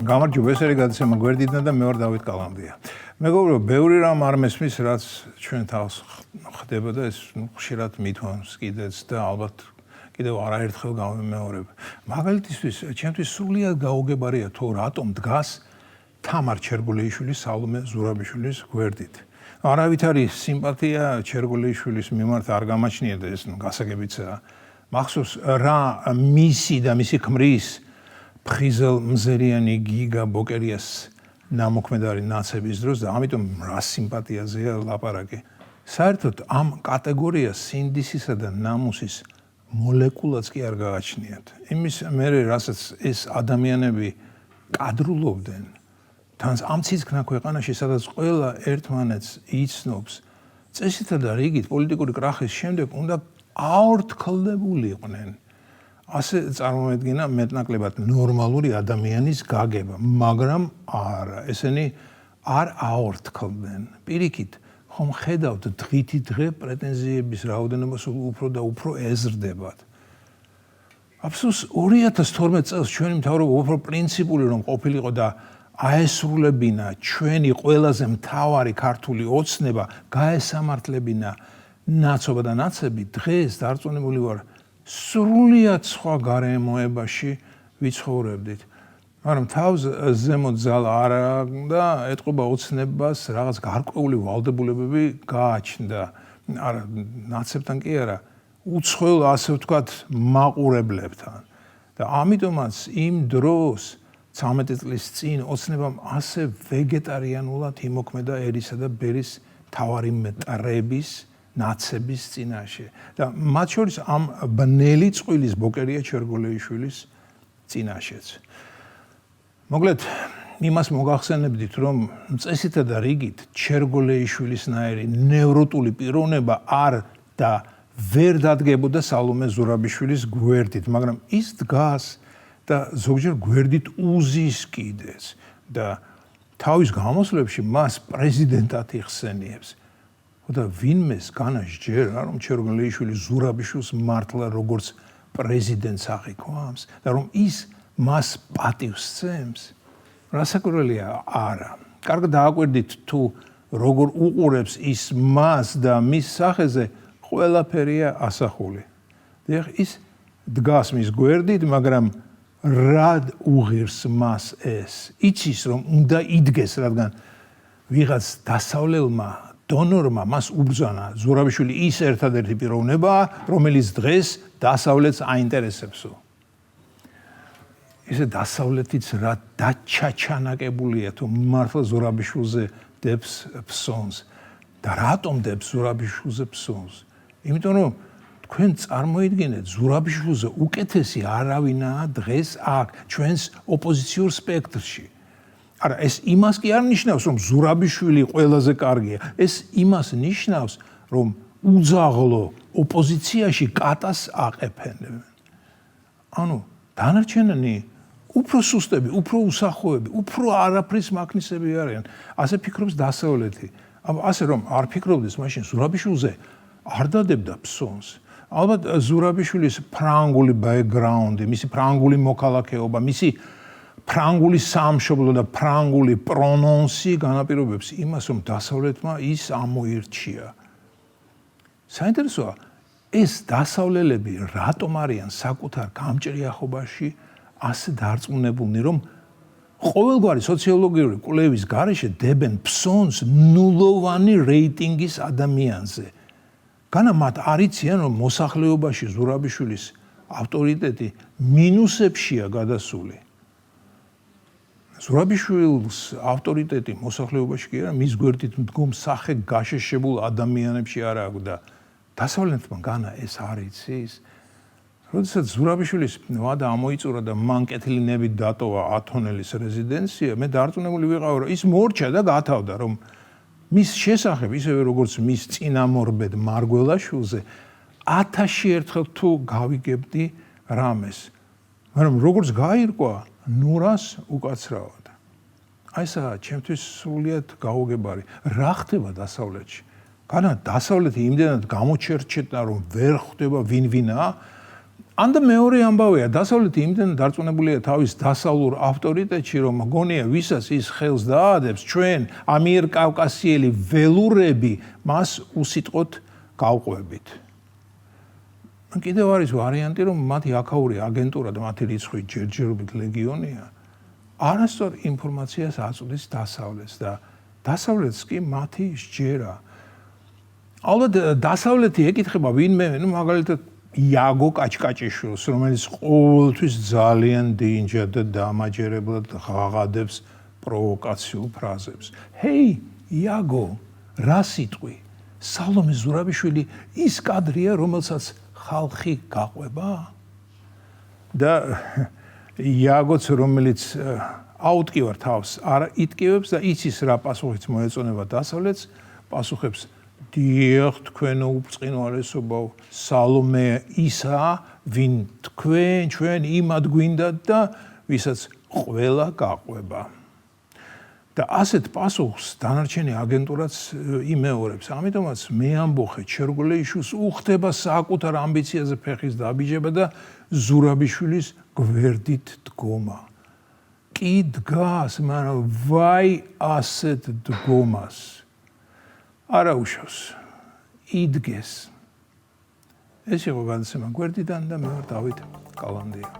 გამარჯობა, ეს არის გადაცემა გვერდიდან და მე ვარ დავით კალამდია. მეგობრებო, ბევრი რამ არ მესმის, რაც ჩვენ თავს ხდება და ეს ხშირად მithვამს კიდეც და ალბათ კიდევ არაერთხელ გავიმეორებ. მაგალითისთვის, ჩემთვის სრულიად გაუგებარია თუ რატომ დგას თამარ ჩერგულეიშვილის, სალომე ზურაბიშვილის გვერდით. არავითარი სიმპათია ჩერგულეიშვილის მიმართ არ გამაჩნია და ეს გასაგებიცაა. მახსოვს რა მისი და მისი ქმრის ფხიზელ მზერიანი გიგა ბოკერიას ნამოქმედარი ნაცების დროს და ამიტომ რა სიმპათიაზეა ლაპარაკი. საერთოდ ამ კატეგორიას სინდისისა და ნამუსის მოლეკულაც კი არ გააჩნიათ. იმის მერე რასაც ეს ადამიანები კადრულობდნენ, თან ამ ცისკნა ქვეყანაში, სადაც ყველა ერთმანეთს იცნობს, წესითა და რიგით პოლიტიკური კრახის შემდეგ უნდა აორთქლდებულიყვნენ. ასე წარმოვედგინა მეტნაკლებად ნორმალური ადამიანის გაგება, მაგრამ არა, ესენი არ აორთქლდნენ. პირიქით, ხომ ხედავთ დღითი დღე პრეტენზიების რაოდენობა სულ უფრო და უფრო ეზრდებათ. აფსუს 2012 წელს ჩვენი მთავრობა უფრო პრინციპული რომ ყოფილიყო და აესრულებინა ჩვენი ყველაზე მთავარი ქართული ოცნება, გაესამართლებინა ნაცობა და ნაცები, დღეს დარწმუნებული ვარ სრულიად სხვა გარემოებაში ვიცხოვრებდით. მაგრამ თავს ზემოთ ძალა არა და ეტყობა ოცნებას რაღაც გარკვეული ვალდებულებები გააჩნდა. არა, ნაცებთან კი არა, უცხოელ ასე ვთქვათ მაყურებლებთან. და ამიტომაც იმ დროს 13 წლის წინ ოცნებამ ასე ვეგეტარიანულად იმოქმედა ერისა და ბერის მთავარი მეტრების ნაცების წინაშე და მათ შორის ამ ბნელი წყვილის ბოკერია ჩერგულეიშვილის წინაშეც. მოკლედ, იმას მოგახსენებდით, რომ წესითა და რიგით ჩერგულეიშვილისნაირი ნევროტული პიროვნება არ და ვერ დადგებოდა სალომე ზურაბიშვილის გვერდით, მაგრამ ის დგას და ზოგჯერ გვერდით უზის კიდეც და თავის გამოსვლებში მას პრეზიდენტად იხსენიებს. და ვინმეს განასჯერა, რომ ჩერგულეიშვილი ზურაბიშვილს მართლა როგორც პრეზიდენტს აღიქვამს და რომ ის მას პატივს სცემს, რასაკვირველია არა. კარგად დააკვირდით თუ როგორ უყურებს ის მას და მის სახეზე ყველაფერია ასახული. დიახ, ის დგას მის გვერდით, მაგრამ რად უღირს მას ეს? იცის რომ უნდა იდგეს, რადგან ვიღაც დასავლელმა დონორმა მას უბრძანა, ზურაბიშვილი ის ერთადერთი პიროვნებაა, რომელიც დღეს დასავლეთს აინტერესებსო. ესე დასავლეთიც რა დაჩაჩანაკებულია თუ მართლა ზურაბიშვილზე დებს ფსონს და რატომ დებს ზურაბიშვილზე ფსონს? იმიტომ რომ თქვენ წარმოიდგინეთ, ზურაბიშვილზე უკეთესი არავინაა დღეს აქ ჩვენს ოპოზიციურ სპექტრში. არა, ეს იმას კი არ ნიშნავს, რომ ზურაბიშვილი ყველაზე კარგია. ეს იმას ნიშნავს, რომ უძაღლო ოპოზიციაში კატას აყეფენებენ. ანუ დანარჩენანი უფრო სუსტები, უფრო უსახოები, უფრო არაფრის მაქნისები არიან. ასე ფიქრობს დასავლეთი. ასე რომ არ ფიქრობდეს, მაშინ ზურაბიშვილზე არ დადებდა ფსონს. ალბათ ზურაბიშვილის ფრანგული ბექგრაუნდი, მისი ფრანგული მოქალაქეობა, მისი ფრანგული სამშობლო და ფრანგული პრონონსი განაპირობებს იმას, რომ დასავლეთმა ის ამოირჩია. საინტერესოა, ეს დასავლელები რატომ არიან საკუთარ გამჭრიახობაში ასე დარწმუნებულნი, რომ ყოველგვარი სოციოლოგიური კვლევის გარეშე დებენ ფსონს ნულოვანი რეიტინგის ადამიანზე. განა მათ არ იციან, რომ მოსახლეობაში ზურაბიშვილის ავტორიტეტი მინუსებშია გადასული. ზურაბიშვილს ავტორიტეტი მოსახლეობაში კი არა, მის გვერდით მდგომ სახე გაშეშებულ ადამიანებში არ აქვს და დასავლეთმა განა ეს არ იცის. როდესაც ზურაბიშვილის ვადა ამოიწურა და მან კეთილინებით დატოვა ათონელის რეზიდენცია, მე დარწმუნებული ვიყავ, რომ ის მორჩა და გათავდა, რომ მის შესახებ, ისევე როგორც მის წინამორბედ მარგველაშვილზე, 1000 ერთხელ თუ გავიგებდი რამეს. მაგრამ როგორც გაირკვა, ნურას უკაცრავდა. აი ესა ჩემთვის სრულიად გაუგებარი. რა ხდება დასავლეთში? განა დასავლეთი იმდენად გამოჩერჩეტა, რომ ვერ ხვდება ვინ ვინაა, ანდა მეორე ამბავია, დასავლეთი იმდენ დარწმუნებულია თავის დასავლურ ავტორიტეტში, რომ მგონია ვისაც ის ხელს დაადებს, ჩვენ ამიერკავკასიელი ველურები მას უსიტყვოდ გავყვებით. კიდევ არის ვარიანტი, რომ მათი აქაური აგენტურა და მათი რიცხვი ჯერჯერობით ლეგიონია, არასწორ ინფორმაციას აწვდის დასავლეთს და დასავლეთს კი მათი სჯერა. ალბათ დასავლეთი ეკითხება ვინმე, მაგალითად იაგო კაჭკაჭიშვილს, რომელიც ყოველთვის ძალიან დინჯა და დამაჯერებლად ღაღადებს პროვოკაციულ ფრაზებს. ჰეი, იაგო, რა სიტყვი? სალომე ზურაბიშვილი ის კადრია, რომელსაც ხალხი გაყვება? და იაგოც, რომელიც აუტკივარ თავს, არ იტკივებს და იცის რა პასუხიც მოეწონება დასავლეთს, პასუხებს დიახ, თქვენო უბრწყინვალესობაო, სალომე ისაა, ვინ ჩვენ იმად გვინდათ და ვისაც ყველა გაყვება. და ასეთ პასუხს დანარჩენი აგენტურაც იმეორებს. ამიტომაც მე ამბოხე ჩერგულეიშვილს უხდება საკუთარ ამბიციაზე ფეხის დაბიჯება და ზურაბიშვილის გვერდით დგომა. კი დგას, მაგრამ ვაი ასეთ დგომას. არა უშავს, იდგეს. ეს იყო გადაცემა გვერდიდან და მე ვარ დავით კალანდია.